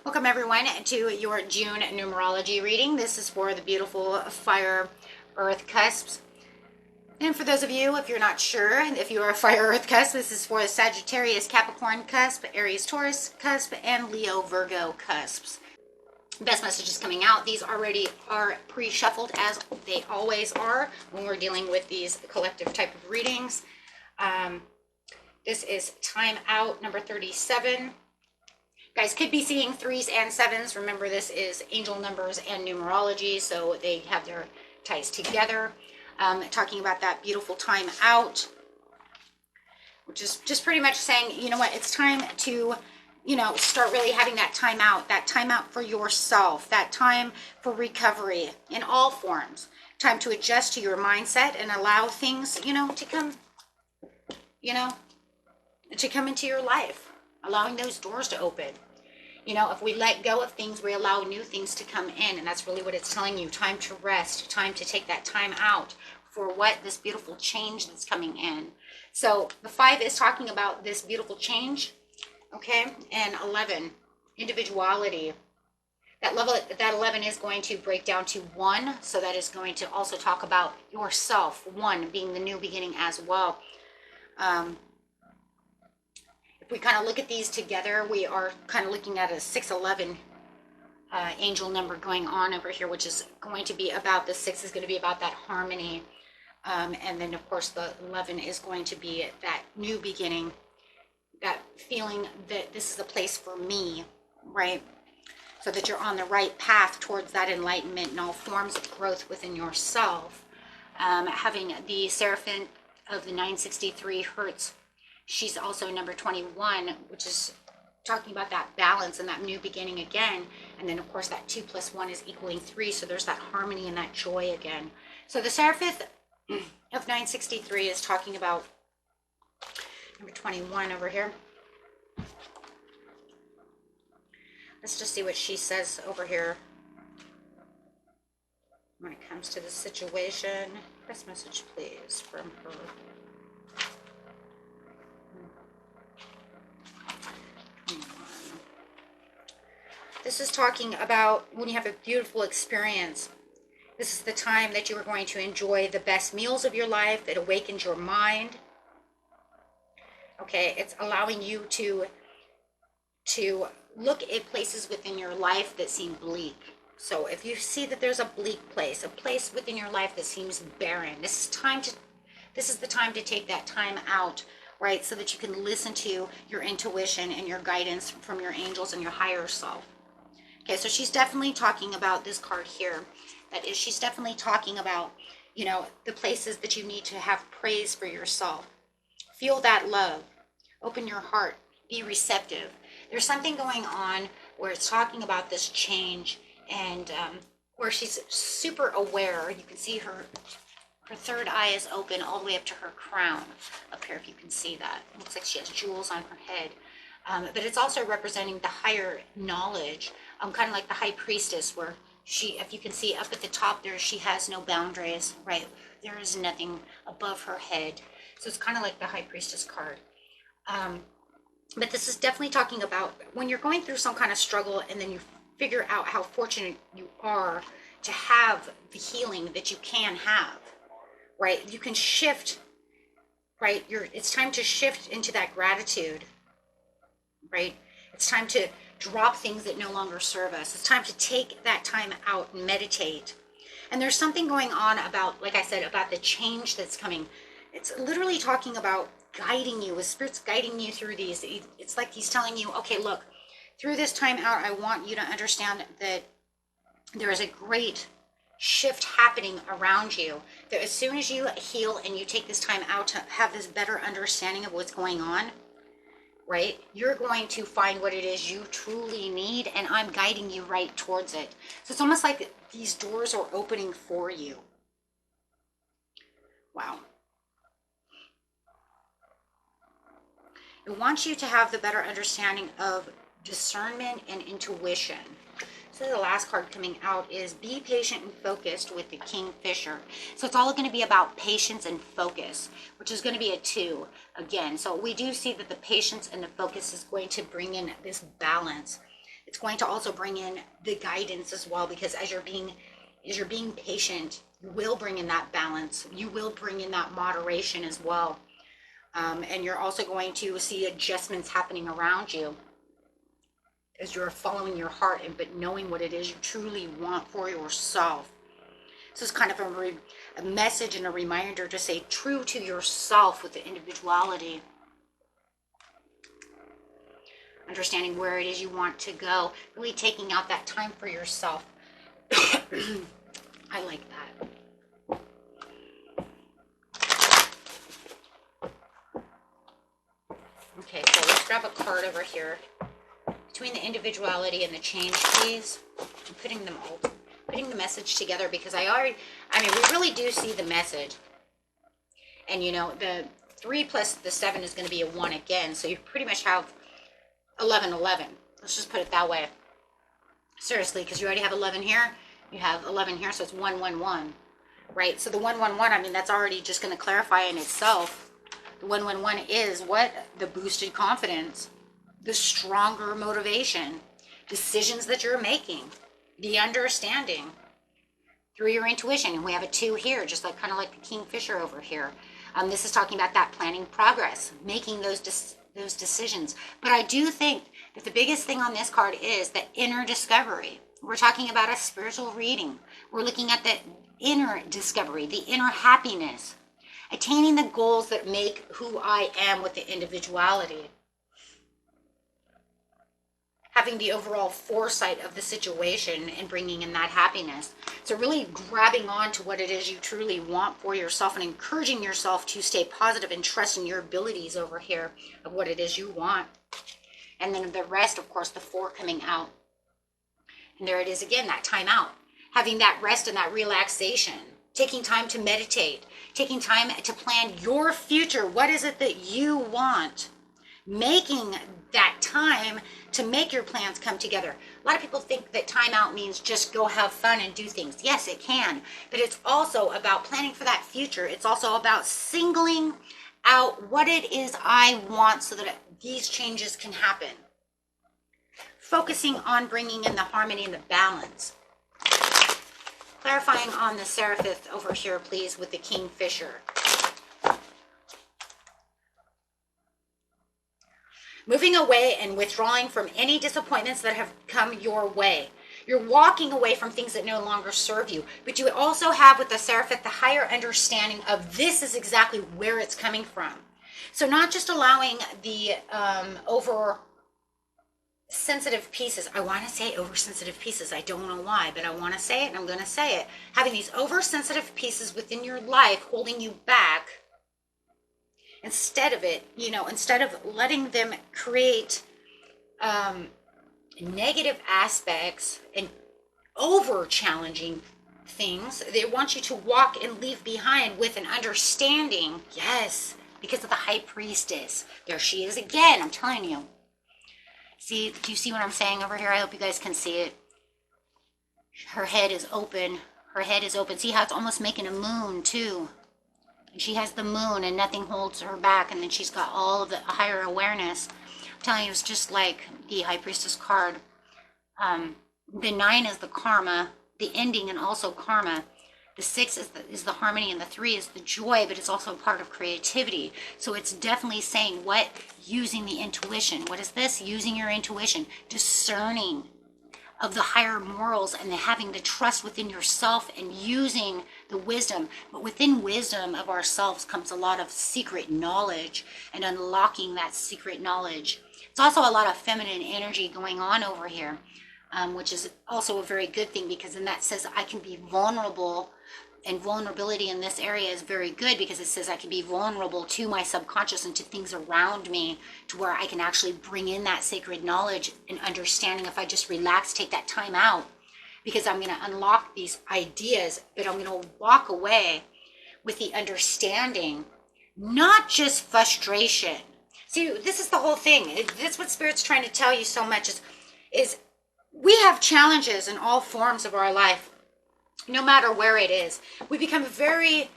Welcome everyone to your June numerology reading. This is for the beautiful fire earth cusps. And for those of you, if you're not sure, if you are a fire earth cusp, this is for the Sagittarius Capricorn cusp, Aries Taurus cusp, and Leo Virgo cusps. Best messages coming out. These already are pre-shuffled as they always are when we're dealing with these collective type of readings. This is time out number 37. Guys could be seeing 3s and 7s. Remember, this is angel numbers and numerology, so they have their ties together. Talking about that beautiful time out, which is just pretty much saying, you know what, it's time to, start really having that time out for yourself, that time for recovery in all forms, time to adjust to your mindset and allow things, to come, to come into your life. Allowing those doors to open. If we let go of things, we allow new things to come in. And that's really what it's telling you. Time to rest. Time to take that time out for what? This beautiful change that's coming in. So the 5 is talking about this beautiful change. Okay. And 11, individuality. That 11 is going to break down to 1. So that is going to also talk about yourself. 1 being the new beginning as well. We kind of look at these together, we are kind of looking at a 611 angel number going on over here, which is going to be about, the 6 is going to be about that harmony. And then of course the 11 is going to be that new beginning, that feeling that this is a place for me, right? So that you're on the right path towards that enlightenment and all forms of growth within yourself. Having the Seraphim of the 963 hertz. She's also number 21, which is talking about that balance and that new beginning again. And then, of course, that 2 + 1 is equaling 3. So there's that harmony and that joy again. So the Seraphim of 963 is talking about number 21 over here. Let's just see what she says over here when it comes to the situation. Press message, please, from her. This is talking about when you have a beautiful experience. This is the time that you are going to enjoy the best meals of your life. It awakens your mind. Okay, it's allowing you to look at places within your life that seem bleak. So if you see that there's a bleak place, a place within your life that seems barren, this is the time to take that time out, right? So that you can listen to your intuition and your guidance from your angels and your higher self. Okay, so she's definitely talking about this card here. That is, she's definitely talking about, the places that you need to have praise for yourself. Feel that love. Open your heart. Be receptive. There's something going on where it's talking about this change and where she's super aware. You can see her third eye is open all the way up to her crown up here, if you can see that. It looks like she has jewels on her head. But it's also representing the higher knowledge, kind of like the high priestess, where she, if you can see up at the top there, she has no boundaries, right? There is nothing above her head. So it's kind of like the high priestess card. But this is definitely talking about when you're going through some kind of struggle and then you figure out how fortunate you are to have the healing that you can have, right? You can shift, right? It's time to shift into that gratitude. Right? It's time to drop things that no longer serve us. It's time to take that time out and meditate. And there's something going on about, like I said, about the change that's coming. It's literally talking about guiding you, with spirits guiding you through these. It's like he's telling you, okay, look, through this time out, I want you to understand that there is a great shift happening around you. That as soon as you heal and you take this time out to have this better understanding of what's going on, right, you're going to find what it is you truly need, and I'm guiding you right towards it. So it's almost like these doors are opening for you. Wow. It wants you to have the better understanding of discernment and intuition. So the last card coming out is be patient and focused with the Kingfisher. So it's all going to be about patience and focus, which is going to be a 2 again. So we do see that the patience and the focus is going to bring in this balance. It's going to also bring in the guidance as well, because as you're being patient, you will bring in that balance. You will bring in that moderation as well. And you're also going to see adjustments happening around you as you're following your heart, but knowing what it is you truly want for yourself. This is kind of a message and a reminder to stay true to yourself with the individuality. Understanding where it is you want to go. Really taking out that time for yourself. I like that. Okay, so let's grab a card over here. Between the individuality and the change, please. I'm putting the message together, because we really do see the message. And you know, the 3 plus the 7 is going to be a 1 again. So you pretty much have 11, 11. Let's just put it that way. Seriously, because you already have 11 here. You have 11 here, so it's 1, 1, 1. Right? So the 1, 1, 1, I mean, that's already just going to clarify in itself. The 1, 1, 1 is what? The boosted confidence. The stronger motivation. Decisions that you're making. The understanding. Through your intuition. And we have a 2 here, just like kind of like the Kingfisher over here. This is talking about that planning progress. Making those decisions. But I do think that the biggest thing on this card is the inner discovery. We're talking about a spiritual reading. We're looking at the inner discovery, the inner happiness, attaining the goals that make who I am with the individuality, having the overall foresight of the situation and bringing in that happiness. So really grabbing on to what it is you truly want for yourself and encouraging yourself to stay positive and trust in your abilities over here of what it is you want. And then the rest, of course, the 4 coming out. And there it is again, that time out. Having that rest and that relaxation. Taking time to meditate. Taking time to plan your future. What is it that you want? Making that time to make your plans come together. A lot of people think that time out means just go have fun and do things. Yes, it can. But it's also about planning for that future. It's also about singling out what it is I want so that these changes can happen. Focusing on bringing in the harmony and the balance. Clarifying on the Seraphith over here, please, with the Kingfisher. Moving away and withdrawing from any disappointments that have come your way. You're walking away from things that no longer serve you. But you also have with the Seraphith the higher understanding of this is exactly where it's coming from. So not just allowing the oversensitive pieces. I want to say oversensitive pieces. I don't know why, but I want to say it and I'm going to say it. Having these oversensitive pieces within your life holding you back. Instead of letting them create negative aspects and over challenging things, they want you to walk and leave behind with an understanding. Yes, because of the High Priestess. There she is again, I'm telling you. See, do you see what I'm saying over here? I hope you guys can see it. Her head is open. Her head is open. See how it's almost making a moon too. She has the moon and nothing holds her back, and then she's got all of the higher awareness. I'm telling you, it's just like the High Priestess card. The 9 is the karma, the ending, and also karma. The 6 is the harmony, and the 3 is the joy, but it's also part of creativity. So it's definitely saying what? Using the intuition. What is this? Using your intuition. Discerning of the higher morals and having the trust within yourself and using the wisdom. But within wisdom of ourselves comes a lot of secret knowledge and unlocking that secret knowledge. It's also a lot of feminine energy going on over here, which is also a very good thing, because then that says I can be vulnerable, and vulnerability in this area is very good because it says I can be vulnerable to my subconscious and to things around me, to where I can actually bring in that sacred knowledge and understanding if I just relax, take that time out, because I'm going to unlock these ideas, but I'm going to walk away with the understanding, not just frustration. See, this is the whole thing. That's what Spirit's trying to tell you so much is we have challenges in all forms of our life. No matter where it is, we become very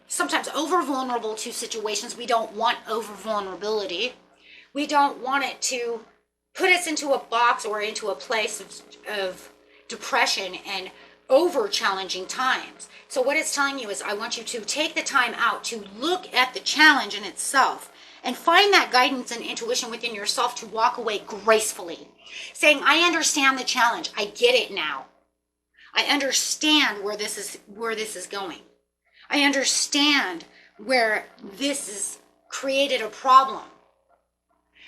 sometimes over vulnerable to situations. We don't want over vulnerability. We don't want it to put us into a box or into a place of depression and over challenging times. So what it's telling you is, I want you to take the time out to look at the challenge in itself and find that guidance and intuition within yourself to walk away gracefully, saying, I understand the challenge. I get it now. I understand where this is going. I understand where this has created a problem.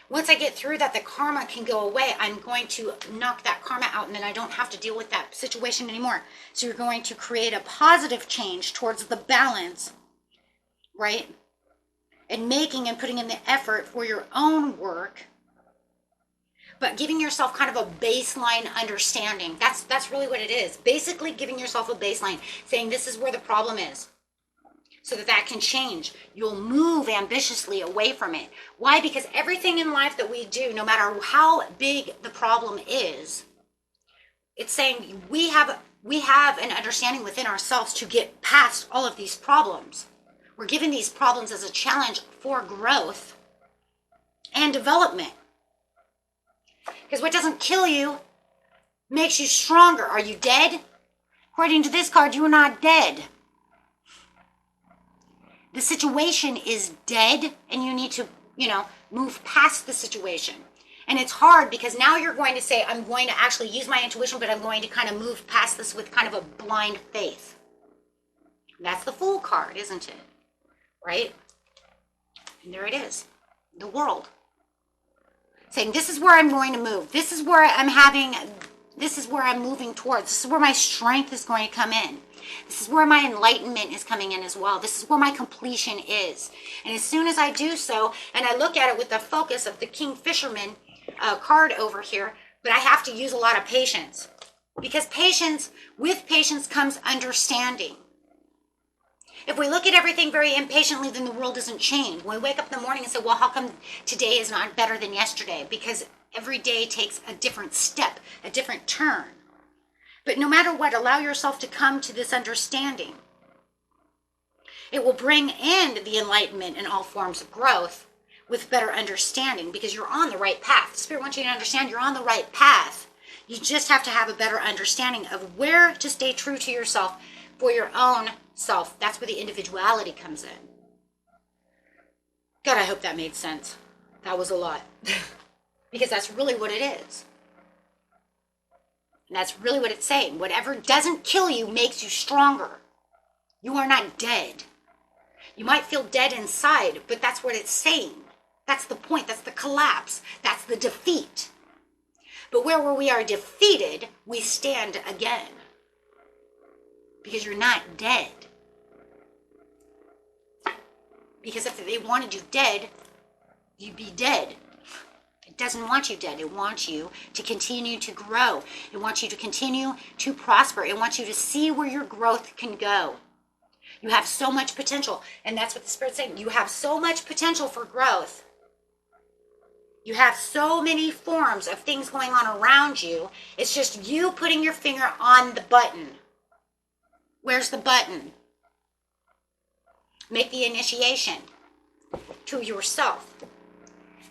Once I get through that, the karma can go away. I'm going to knock that karma out, and then I don't have to deal with that situation anymore. So you're going to create a positive change towards the balance, right? And making and putting in the effort for your own work, but giving yourself kind of a baseline understanding. That's really what it is. Basically giving yourself a baseline, saying this is where the problem is, so that can change. You'll move ambitiously away from it. Why? Because everything in life that we do, no matter how big the problem is, it's saying we have an understanding within ourselves to get past all of these problems. We're given these problems as a challenge for growth and development. Because what doesn't kill you makes you stronger. Are you dead? According to this card, you are not dead. The situation is dead, and you need to, move past the situation. And it's hard because now you're going to say, I'm going to actually use my intuition, but I'm going to kind of move past this with kind of a blind faith. That's the Fool card, isn't it? Right? And there it is. The World. Saying, this is where I'm going to move. This is where I'm moving towards. This is where my strength is going to come in. This is where my enlightenment is coming in as well. This is where my completion is. And as soon as I do so, and I look at it with the focus of the King Fisherman card over here, but I have to use a lot of patience. Because with patience comes understanding. If we look at everything very impatiently, then the world doesn't change. When we wake up in the morning and say, well, how come today is not better than yesterday? Because every day takes a different step, a different turn. But no matter what, allow yourself to come to this understanding. It will bring in the enlightenment in all forms of growth with better understanding, because you're on the right path. Spirit wants you to understand you're on the right path. You just have to have a better understanding of where to stay true to yourself for your own self. That's where the individuality comes in. God, I hope that made sense. That was a lot. Because that's really what it is. And that's really what it's saying. Whatever doesn't kill you makes you stronger. You are not dead. You might feel dead inside, but that's what it's saying. That's the point. That's the collapse. That's the defeat. But where we are defeated, we stand again. Because you're not dead. Because if they wanted you dead, you'd be dead. It doesn't want you dead. It wants you to continue to grow. It wants you to continue to prosper. It wants you to see where your growth can go. You have so much potential. And that's what the Spirit's saying. You have so much potential for growth. You have so many forms of things going on around you. It's just you putting your finger on the button. Where's the button? Make the initiation to yourself.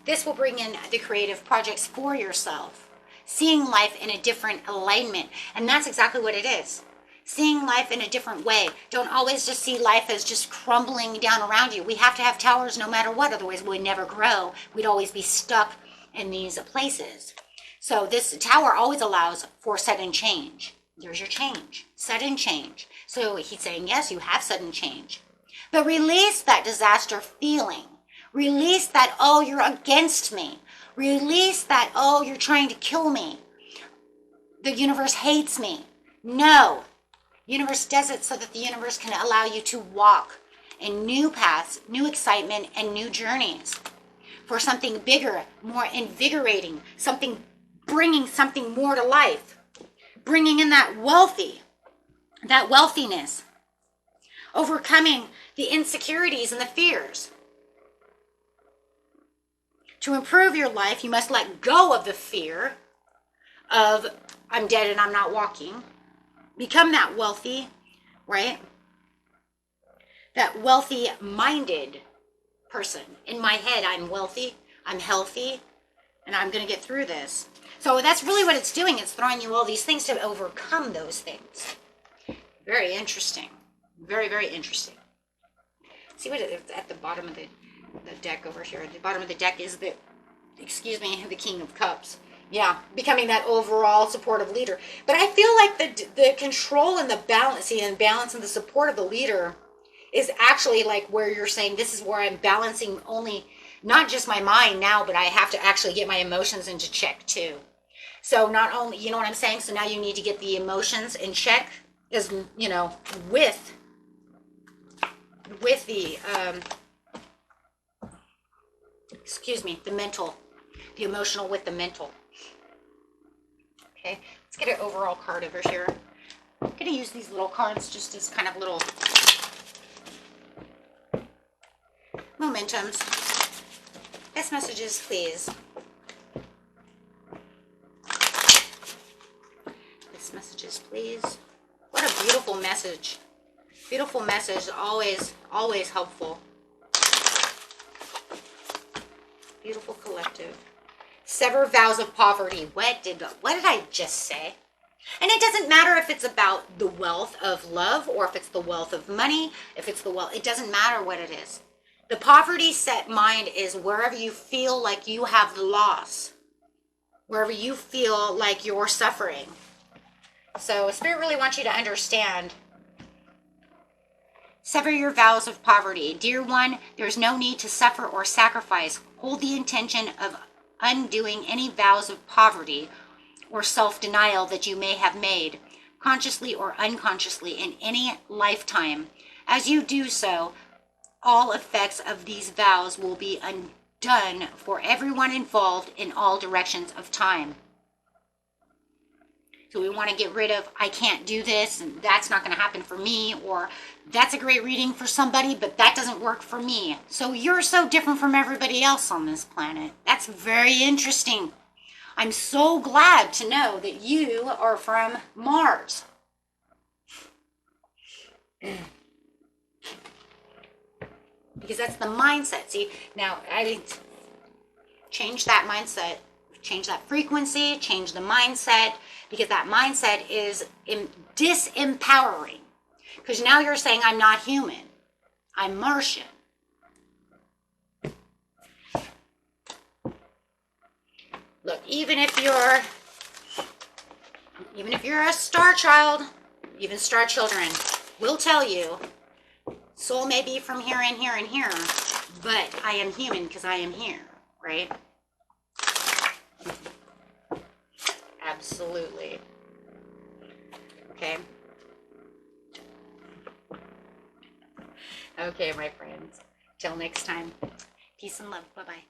This will bring in the creative projects for yourself. Seeing life in a different alignment. And that's exactly what it is. Seeing life in a different way. Don't always just see life as just crumbling down around you. We have to have towers no matter what. Otherwise we'd never grow. We'd always be stuck in these places. So this tower always allows for sudden change. There's your change. Sudden change. So he's saying, yes, you have sudden change. But release that disaster feeling. Release that, oh, you're against me. Release that, oh, you're trying to kill me. The universe hates me. No. Universe does it so that the universe can allow you to walk in new paths, new excitement, and new journeys for something bigger, more invigorating, something bringing something more to life, bringing in that wealthiness, overcoming the insecurities and the fears. To improve your life, you must let go of the fear of I'm dead and I'm not walking. Become that wealthy, right? That wealthy-minded person. In my head, I'm wealthy, I'm healthy, and I'm going to get through this. So that's really what it's doing. It's throwing you all these things to overcome those things. Very interesting. Very, very interesting. See what it is at the bottom of the deck over here. At the bottom of the deck is the, excuse me, the King of Cups. Yeah, becoming that overall supportive leader. But I feel like the control and the balance, and the support of the leader is actually like where you're saying, this is where I'm balancing only, not just my mind now, but I have to actually get my emotions into check too. So not only, you know what I'm saying? So now you need to get the emotions in check, as you know, with the, excuse me, the mental, the emotional with the mental. Okay, let's get an overall card over here. I'm going to use these little cards just as kind of little momentums. Best messages, please. Best messages, please. What a beautiful message. Beautiful message, always, always helpful. Beautiful collective. Sever vows of poverty. What did I just say? And it doesn't matter if it's about the wealth of love or if it's the wealth of money, if it's the wealth, it doesn't matter what it is. The poverty set mind is wherever you feel like you have loss, wherever you feel like you're suffering. So Spirit really wants you to understand. Sever your vows of poverty. Dear one, there's no need to suffer or sacrifice. Hold the intention of undoing any vows of poverty or self-denial that you may have made, consciously or unconsciously, in any lifetime. As you do so, all effects of these vows will be undone for everyone involved in all directions of time. So we want to get rid of, I can't do this, and that's not going to happen for me, or that's a great reading for somebody, but that doesn't work for me. So you're so different from everybody else on this planet. That's very interesting. I'm so glad to know that you are from Mars. Because that's the mindset. See, now I change that mindset, change that frequency, change the mindset, because that mindset is disempowering. Because now you're saying, I'm not human, I'm Martian. Look, even if you're a star child, even star children will tell you, soul may be from here and here and here, but I am human because I am here, right? Absolutely. Okay. Okay, my friends. Till next time. Peace and love. Bye-bye.